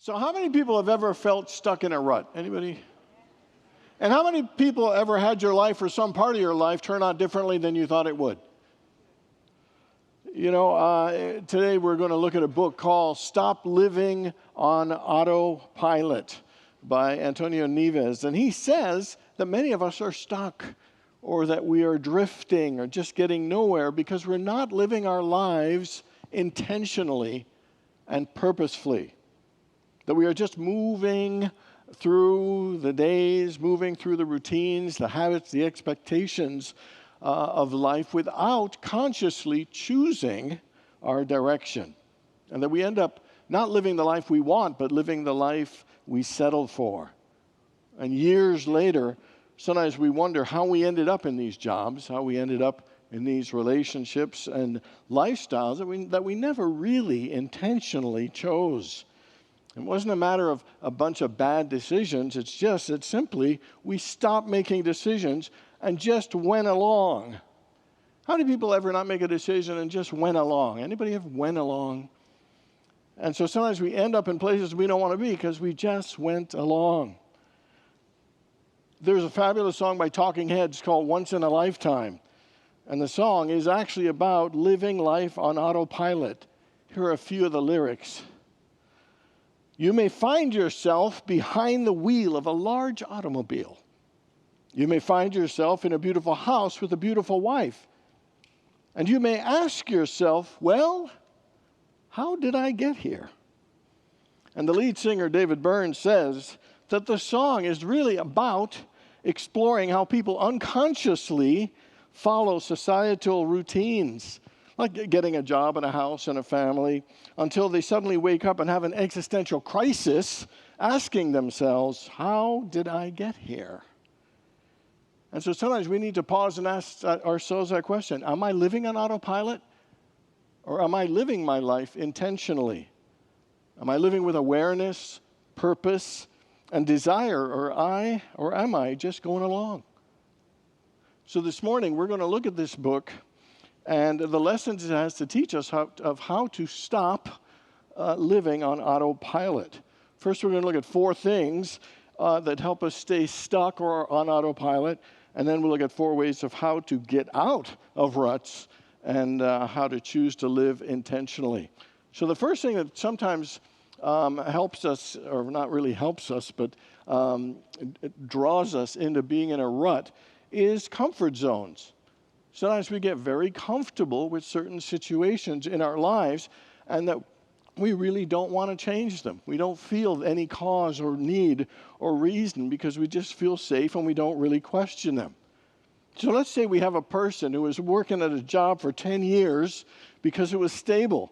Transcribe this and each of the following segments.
So how many people have ever felt stuck in a rut? Anybody? And how many people ever had your life or some part of your life turn out differently than you thought it would? You know, today we're going to look at a book called Stop Living on Autopilot by Antonio Nieves. And he says that many of us are stuck, or that we are drifting or just getting nowhere because we're not living our lives intentionally and purposefully. That we are just moving through the days, moving through the routines, the habits, the expectations of life without consciously choosing our direction. And that we end up not living the life we want, but living the life we settled for. And years later, sometimes we wonder how we ended up in these jobs, how we ended up in these relationships and lifestyles that we never really intentionally chose. It wasn't a matter of a bunch of bad decisions. It's just that simply we stopped making decisions and just went along. How many people ever not make a decision and just went along? Anybody ever went along? And so sometimes we end up in places we don't want to be because we just went along. There's a fabulous song by Talking Heads called Once in a Lifetime. And the song is actually about living life on autopilot. Here are a few of the lyrics. You may find yourself behind the wheel of a large automobile. You may find yourself in a beautiful house with a beautiful wife. And you may ask yourself, well, how did I get here? And the lead singer, David Byrne, says that the song is really about exploring how people unconsciously follow societal routines, like getting a job and a house and a family, until they suddenly wake up and have an existential crisis, asking themselves, how did I get here? And so sometimes we need to pause and ask ourselves that question. Am I living on autopilot? Or am I living my life intentionally? Am I living with awareness, purpose, and desire? Or am I just going along? So this morning we're going to look at this book and the lessons it has to teach us of how to stop living on autopilot. First, we're going to look at 4 things that help us stay stuck or on autopilot. And then we'll look at 4 ways of how to get out of ruts and how to choose to live intentionally. So the first thing that sometimes helps us, or not really helps us, but it draws us into being in a rut, is comfort zones. Sometimes we get very comfortable with certain situations in our lives and that we really don't want to change them. We don't feel any cause or need or reason because we just feel safe and we don't really question them. So let's say we have a person who was working at a job for 10 years because it was stable.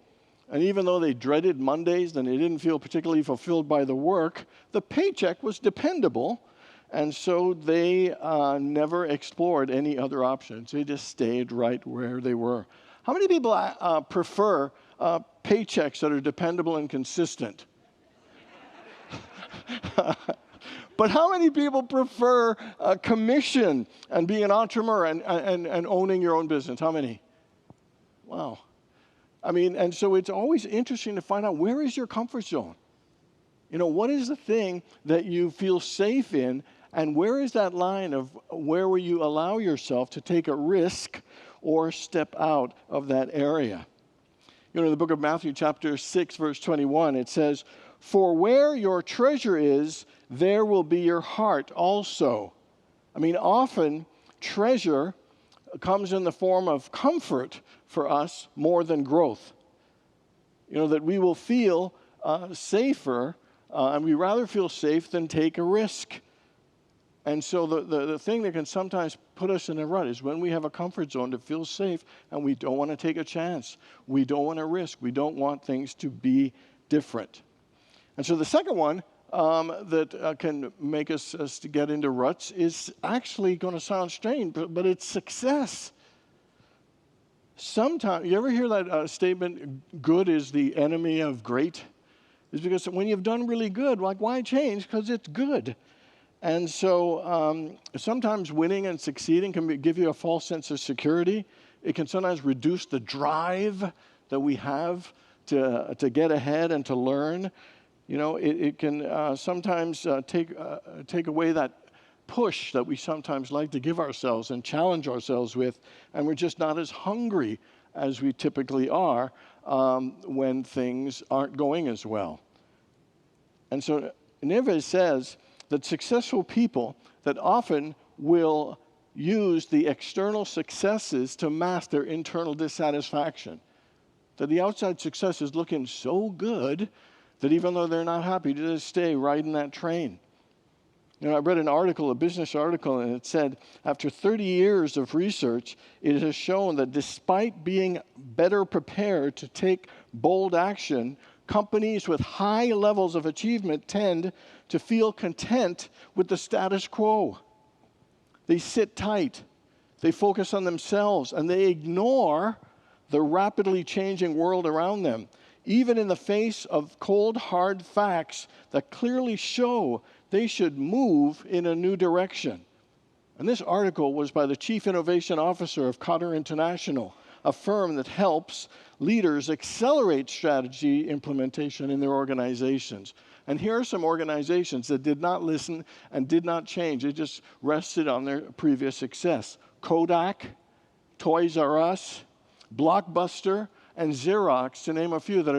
And even though they dreaded Mondays and they didn't feel particularly fulfilled by the work, the paycheck was dependable. And so they never explored any other options. They just stayed right where they were. How many people prefer paychecks that are dependable and consistent? But how many people prefer a commission and being an entrepreneur and owning your own business? How many? Wow. I mean, and so it's always interesting to find out, where is your comfort zone? You know, what is the thing that you feel safe in, and where is that line of where will you allow yourself to take a risk or step out of that area? You know, in the book of Matthew, chapter 6, verse 21, it says, for where your treasure is, there will be your heart also. I mean, often treasure comes in the form of comfort for us more than growth. You know, that we will feel safer, and we rather feel safe than take a risk. And so the thing that can sometimes put us in a rut is when we have a comfort zone that feels safe and we don't want to take a chance. We don't want to risk. We don't want things to be different. And so the second one that can make us to get into ruts is actually going to sound strange, but it's success. Sometimes, you ever hear that statement, good is the enemy of great? It's because when you've done really good, like, why change? Because it's good. And so sometimes winning and succeeding can give you a false sense of security. It can sometimes reduce the drive that we have to get ahead and to learn. It can sometimes take away that push that we sometimes like to give ourselves and challenge ourselves with, and we're just not as hungry as we typically are when things aren't going as well. And so Neves says that successful people that often will use the external successes to mask their internal dissatisfaction. That the outside success is looking so good that even though they're not happy, to just stay riding that train. I read an article, a business article, and it said, after 30 years of research, it has shown that despite being better prepared to take bold action, companies with high levels of achievement tend to feel content with the status quo. They sit tight, they focus on themselves, and they ignore the rapidly changing world around them, even in the face of cold, hard facts that clearly show they should move in a new direction. And this article was by the Chief Innovation Officer of Cotter International, a firm that helps leaders accelerate strategy implementation in their organizations. And here are some organizations that did not listen and did not change. They just rested on their previous success. Kodak, Toys R Us, Blockbuster, and Xerox, to name a few that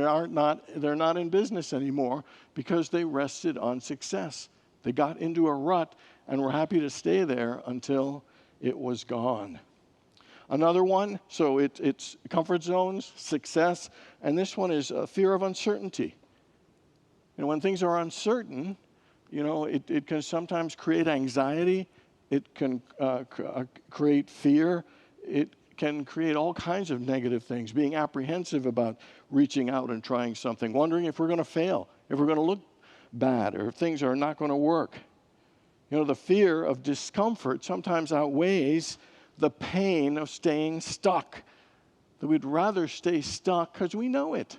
they're not in business anymore because they rested on success. They got into a rut and were happy to stay there until it was gone. Another one, so it's comfort zones, success, and this one is a fear of uncertainty. When things are uncertain, it can sometimes create anxiety. It can create fear. It can create all kinds of negative things, being apprehensive about reaching out and trying something, wondering if we're going to fail, if we're going to look bad, or if things are not going to work. The fear of discomfort sometimes outweighs the pain of staying stuck. That we'd rather stay stuck because we know it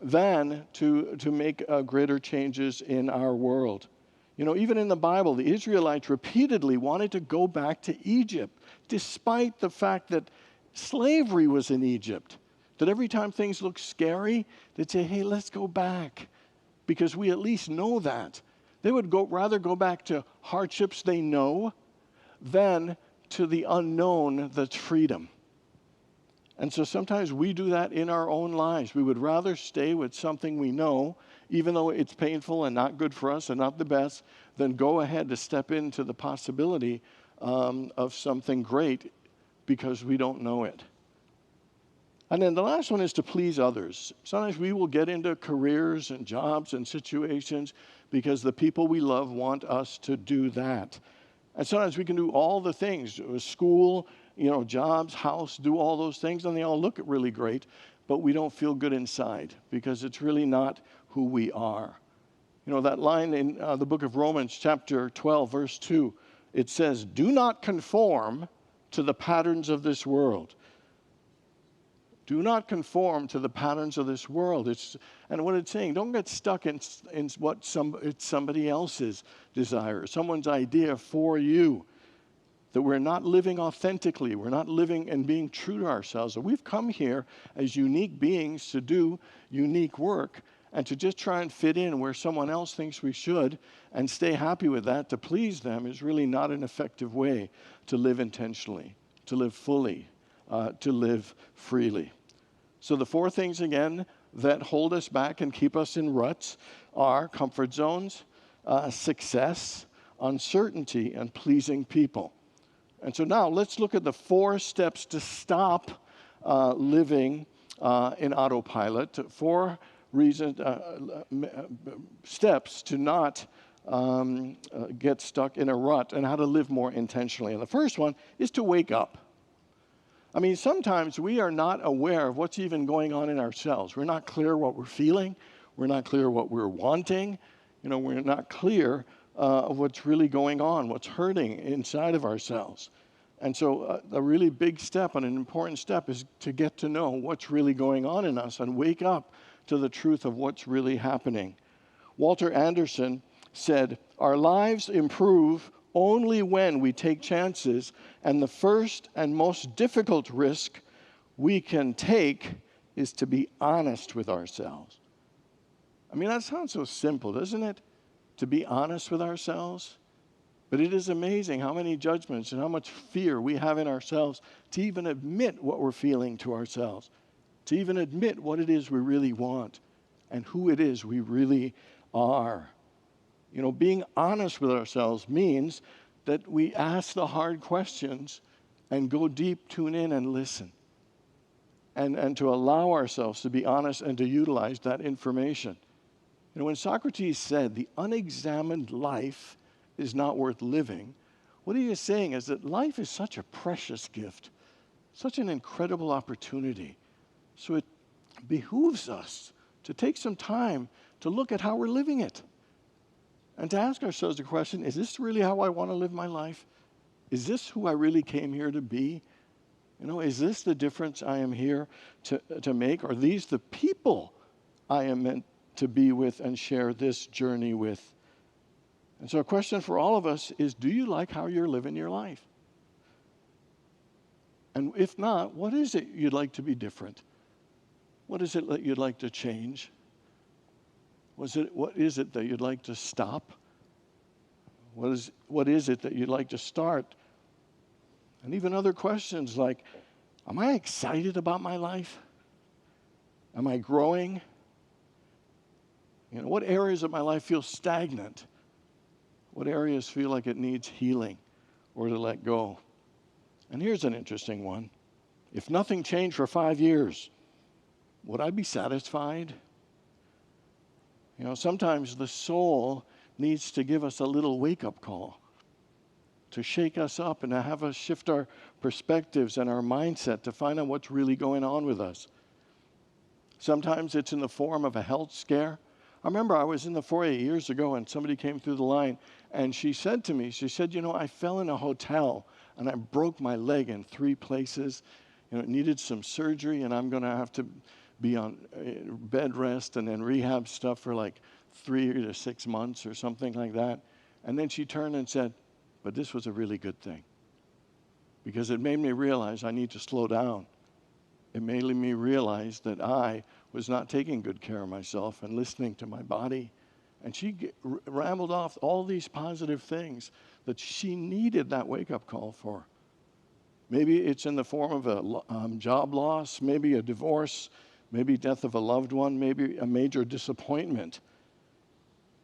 than to make greater changes in our world. Even in the Bible, the Israelites repeatedly wanted to go back to Egypt, despite the fact that slavery was in Egypt. That every time things looked scary, they'd say, hey, let's go back, because we at least know that. They would rather go back to hardships they know than to the unknown that's freedom. And so sometimes we do that in our own lives. We would rather stay with something we know, even though it's painful and not good for us and not the best, than go ahead to step into the possibility of something great because we don't know it. And then the last one is to please others. Sometimes we will get into careers and jobs and situations because the people we love want us to do that. And sometimes we can do all the things, school, jobs, house, do all those things, and they all look really great, but we don't feel good inside because it's really not who we are. That line in the book of Romans, chapter 12, verse 2, it says, do not conform to the patterns of this world. Do not conform to the patterns of this world. And what it's saying, don't get stuck in what it's somebody else's desire, someone's idea for you. That we're not living authentically. We're not living and being true to ourselves. That we've come here as unique beings to do unique work, and to just try and fit in where someone else thinks we should and stay happy with that to please them is really not an effective way to live intentionally, to live fully, to live freely. So the four things, again, that hold us back and keep us in ruts are comfort zones, success, uncertainty, and pleasing people. And so now let's look at the 4 steps to stop living in autopilot, 4 steps to not get stuck in a rut, and how to live more intentionally. And the first one is to wake up. Sometimes we are not aware of what's even going on in ourselves. We're not clear what we're feeling. We're not clear what we're wanting. We're not clear of what's really going on, what's hurting inside of ourselves. And so a really big step and an important step is to get to know what's really going on in us and wake up to the truth of what's really happening. Walter Anderson said, our lives improve only when we take chances, and the first and most difficult risk we can take is to be honest with ourselves. I mean, that sounds so simple, doesn't it? To be honest with ourselves. But it is amazing how many judgments and how much fear we have in ourselves to even admit what we're feeling to ourselves, to even admit what it is we really want and who it is we really are. You know, being honest with ourselves means that we ask the hard questions and go deep, tune in, and listen. And to allow ourselves to be honest and to utilize that information. You know, when Socrates said the unexamined life is not worth living, what he is saying is that life is such a precious gift, such an incredible opportunity. So it behooves us to take some time to look at how we're living it and to ask ourselves the question, is this really how I want to live my life? Is this who I really came here to be? You know, is this the difference I am here to make? Are these the people I am meant to be with and share this journey with? And so a question for all of us is, do you like how you're living your life? And if not, what is it you'd like to be different? What is it that you'd like to change? What is it that you'd like to stop? What is it that you'd like to start? And even other questions like, am I excited about my life? Am I growing? You know, what areas of my life feel stagnant? What areas feel like it needs healing or to let go? And here's an interesting one. If nothing changed for 5 years, would I be satisfied? You know, sometimes the soul needs to give us a little wake-up call, to shake us up and to have us shift our perspectives and our mindset to find out what's really going on with us. Sometimes it's in the form of a health scare. I remember I was in the foyer years ago and somebody came through the line and she said to me, you know, I fell in a hotel and I broke my leg in 3 places. You know, it needed some surgery and I'm going to have to be on bed rest and then rehab stuff for like 3 to 6 months or something like that. And then she turned and said, but this was a really good thing because it made me realize I need to slow down. It made me realize that I was not taking good care of myself and listening to my body. And she rambled off all these positive things that she needed that wake-up call for. Maybe it's in the form of a job loss, maybe a divorce, maybe death of a loved one, maybe a major disappointment.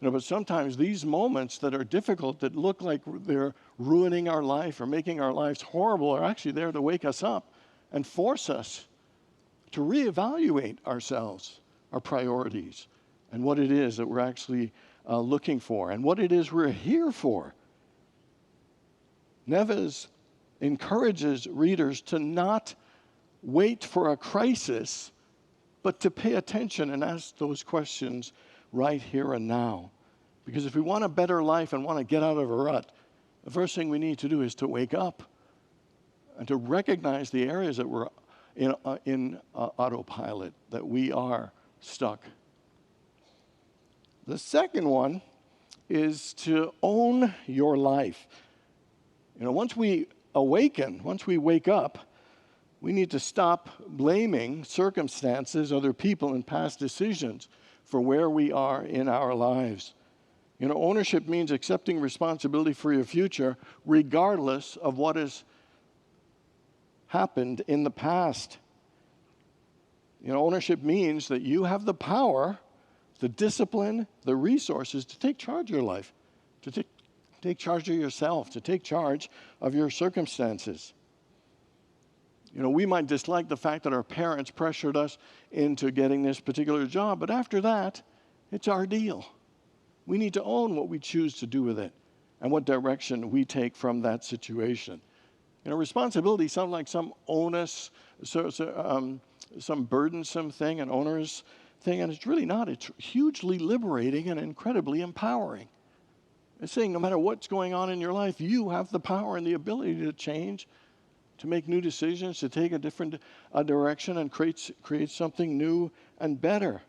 You know, but sometimes these moments that are difficult, that look like they're ruining our life or making our lives horrible, are actually there to wake us up and force us to reevaluate ourselves, our priorities, and what it is that we're actually looking for, and what it is we're here for. Neves encourages readers to not wait for a crisis, but to pay attention and ask those questions right here and now. Because if we want a better life and want to get out of a rut, the first thing we need to do is to wake up and to recognize the areas that we're in autopilot, that we are stuck. The second one is to own your life. You know, once we awaken, once we wake up, we need to stop blaming circumstances, other people, and past decisions for where we are in our lives. You know, ownership means accepting responsibility for your future regardless of what has happened in the past. You know, ownership means that you have the power, the discipline, the resources to take charge of your life, to take charge of yourself, to take charge of your circumstances. You know, we might dislike the fact that our parents pressured us into getting this particular job, but after that, it's our deal. We need to own what we choose to do with it and what direction we take from that situation. You know, responsibility sounds like some onus, some burdensome thing, an onerous thing, and it's really not. It's hugely liberating and incredibly empowering. It's saying no matter what's going on in your life, you have the power and the ability to change, to make new decisions, to take a different direction and create something new and better.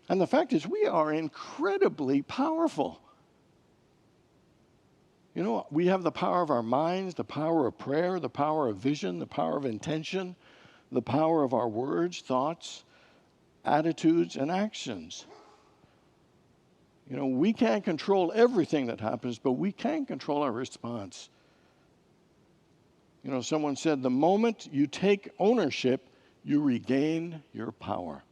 And the fact is, we are incredibly powerful. You know, we have the power of our minds, the power of prayer, the power of vision, the power of intention, the power of our words, thoughts, attitudes, and actions. We can't control everything that happens, but we can control our response. Someone said, the moment you take ownership, you regain your power.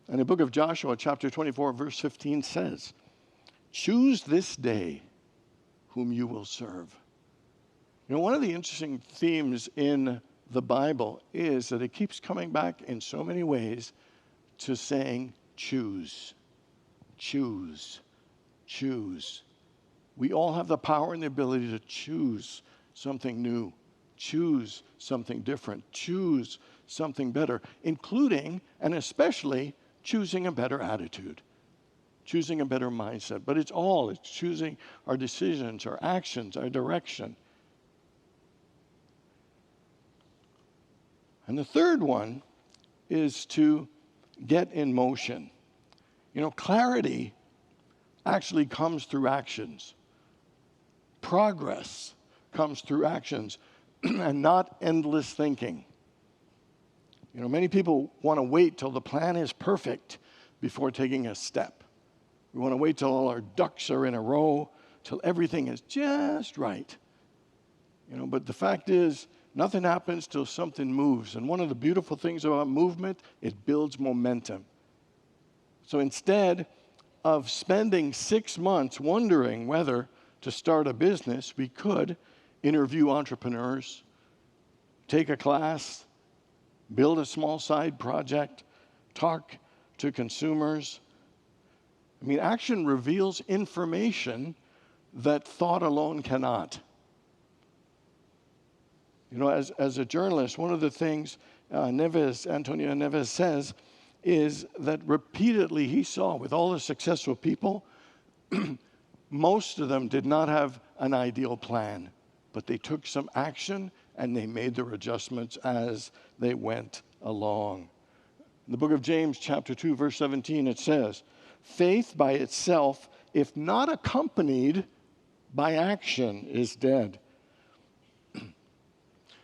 And the book of Joshua, chapter 24, verse 15 says, choose this day whom you will serve. One of the interesting themes in the Bible is that it keeps coming back in so many ways to saying, choose, choose, choose. We all have the power and the ability to choose something new, choose something different, choose something better, including and especially choosing a better attitude, choosing a better mindset. But it's choosing our decisions, our actions, our direction. And the third one is to get in motion. Clarity actually comes through actions. Progress comes through actions and not endless thinking. Many people want to wait till the plan is perfect before taking a step. We want to wait till all our ducks are in a row, till everything is just right. But the fact is, nothing happens till something moves. And one of the beautiful things about movement, it builds momentum. So instead of spending 6 months wondering whether to start a business, we could interview entrepreneurs, take a class, build a small side project, talk to consumers. Action reveals information that thought alone cannot. As a journalist, one of the things Antonio Neves says is that repeatedly he saw with all the successful people, most of them did not have an ideal plan, but they took some action and they made their adjustments as they went along. In the book of James, chapter 2, verse 17, it says, faith by itself, if not accompanied by action, is dead.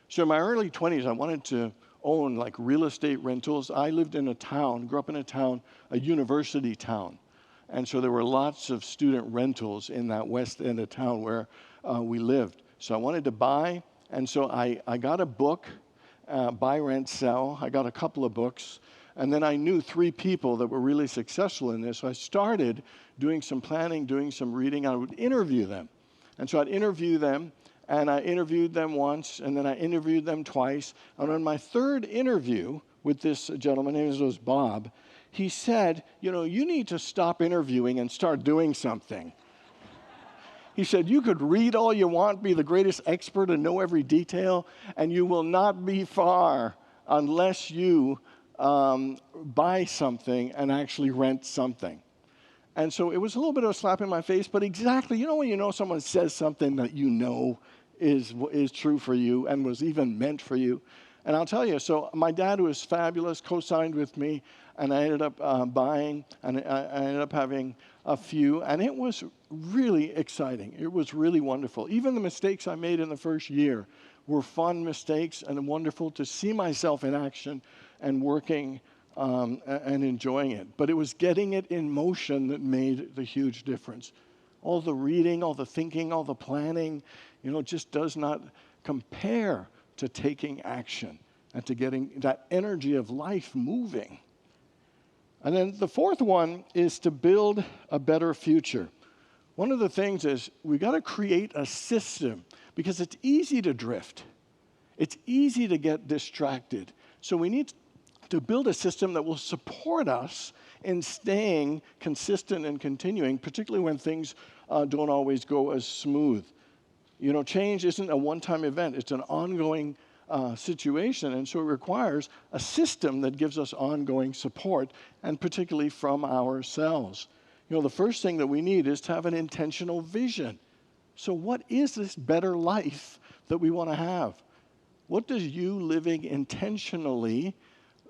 So in my early 20s, I wanted to own like real estate rentals. I lived in grew up in a town, a university town. And so there were lots of student rentals in that west end of town where we lived. So I wanted to buy, and so I got a book, Buy, Rent, Sell. I got a couple of books, and then I knew 3 people that were really successful in this. So I started doing some planning, doing some reading. I would interview them. And so I'd interview them, and I interviewed them once, and then I interviewed them twice. And on my 3rd interview with this gentleman, his name was Bob, he said, you need to stop interviewing and start doing something. He said, you could read all you want, be the greatest expert and know every detail, and you will not be far unless you buy something and actually rent something. And so it was a little bit of a slap in my face, but exactly, when someone says something that is true for you and was even meant for you. And I'll tell you, so my dad was fabulous, co-signed with me, and I ended up buying, and I ended up having a few, and it was really exciting. It was really wonderful. Even the mistakes I made in the first year were fun mistakes and wonderful to see myself in action and working and enjoying it. But it was getting it in motion that made the huge difference. All the reading, all the thinking, all the planning, just does not compare to taking action and to getting that energy of life moving. And then the 4th one is to build a better future. One of the things is we got to create a system because it's easy to drift. It's easy to get distracted. So we need to build a system that will support us in staying consistent and continuing, particularly when things don't always go as smooth. Change isn't a one-time event. It's an ongoing situation, and so it requires a system that gives us ongoing support, and particularly from ourselves. The first thing that we need is to have an intentional vision. So what is this better life that we want to have? What does you living intentionally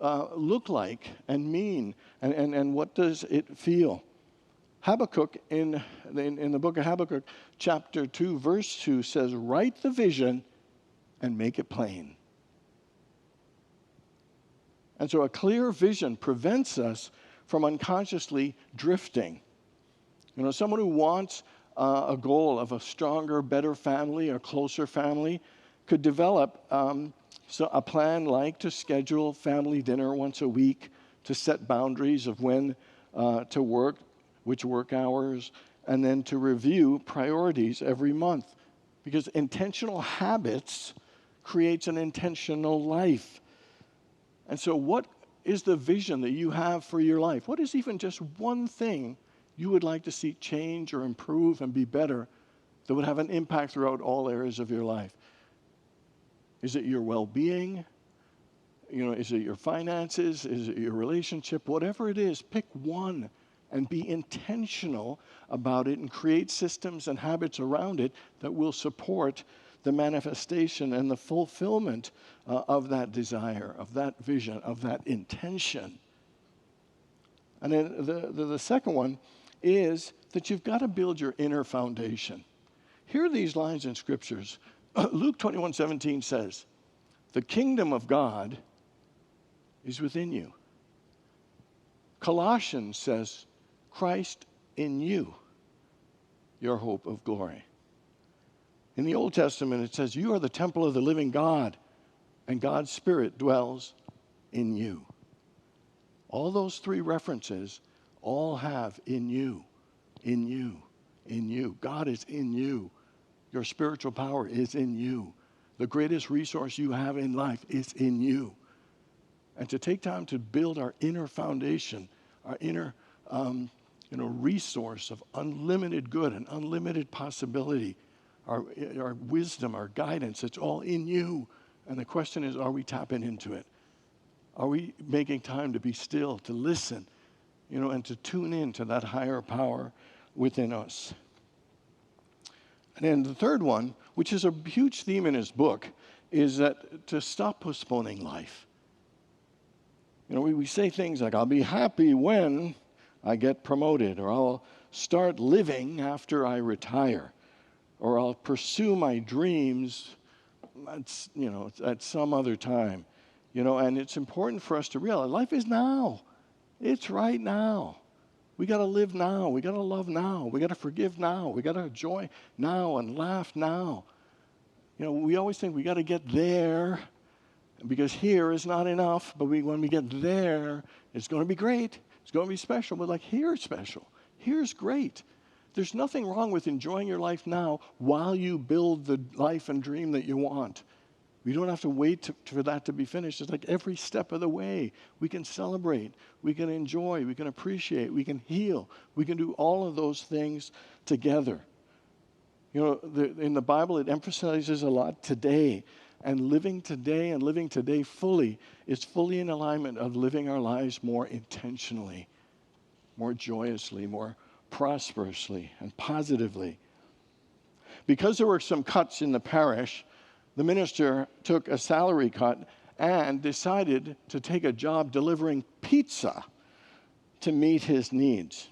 look like and mean, and what does it feel? Habakkuk, in the book of Habakkuk, chapter 2, verse 2 says, write the vision and make it plain. And so a clear vision prevents us from unconsciously drifting. Someone who wants a goal of a stronger, better family, a closer family, could develop a plan like to schedule family dinner once a week, to set boundaries of when to work, which work hours, and then to review priorities every month. Because intentional habits creates an intentional life. And so what is the vision that you have for your life? What is even just one thing you would like to see change or improve and be better that would have an impact throughout all areas of your life? Is it your well-being? Is it your finances? Is it your relationship? Whatever it is, pick one and be intentional about it and create systems and habits around it that will support the manifestation and the fulfillment of that desire, of that vision, of that intention. And then the second one is that you've got to build your inner foundation. Hear these lines in scriptures. Luke 21:17 says, "The kingdom of God is within you." Colossians says, "Christ in you, your hope of glory." In the Old Testament, it says, "You are the temple of the living God, and God's Spirit dwells in you." All those three references all have in you, in you, in you. God is in you. Your spiritual power is in you. The greatest resource you have in life is in you. And to take time to build our inner foundation, our inner resource of unlimited good and unlimited possibility, our wisdom, our guidance, it's all in you. And the question is, are we tapping into it? Are we making time to be still, to listen, and to tune in to that higher power within us? And then the third one, which is a huge theme in his book, is that to stop postponing life. We say things like, I'll be happy when I get promoted, or I'll start living after I retire, or I'll pursue my dreams at some other time. And it's important for us to realize life is now. It's right now. We got to live now. We got to love now. We got to forgive now. We got to enjoy now and laugh now. We always think we got to get there because here is not enough. But when we get there, it's going to be great. It's going to be special. But here's special. Here's great. There's nothing wrong with enjoying your life now while you build the life and dream that you want. We don't have to wait for that to be finished. It's like every step of the way, we can celebrate, we can enjoy, we can appreciate, we can heal. We can do all of those things together. In the Bible, it emphasizes a lot today. And living today fully is fully in alignment of living our lives more intentionally, more joyously, more prosperously and positively. Because there were some cuts in the parish, the minister took a salary cut and decided to take a job delivering pizza to meet his needs.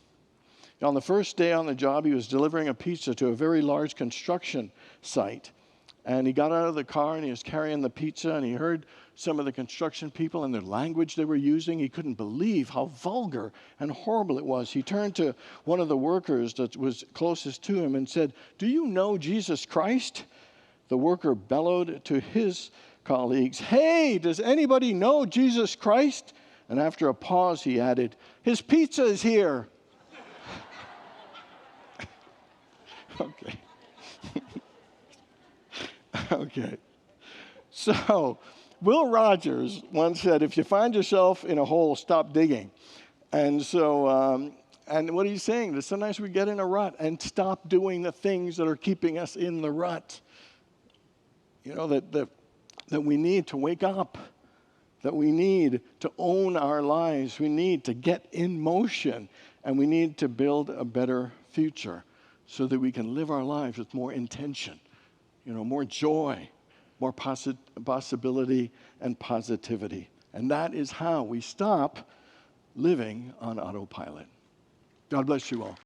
On the first day on the job, he was delivering a pizza to a very large construction site. And he got out of the car and he was carrying the pizza, and he heard some of the construction people and the language they were using. He couldn't believe how vulgar and horrible it was. He turned to one of the workers that was closest to him and said, "Do you know Jesus Christ?" The worker bellowed to his colleagues, "Hey, does anybody know Jesus Christ?" And after a pause, he added, "His pizza is here." Okay. Okay. So, Will Rogers once said, if you find yourself in a hole, stop digging. And so, and what he's saying is sometimes we get in a rut and stop doing the things that are keeping us in the rut. That we need to wake up, that we need to own our lives, we need to get in motion, and we need to build a better future so that we can live our lives with more intention, more joy, more possibility and positivity. And that is how we stop living on autopilot. God bless you all.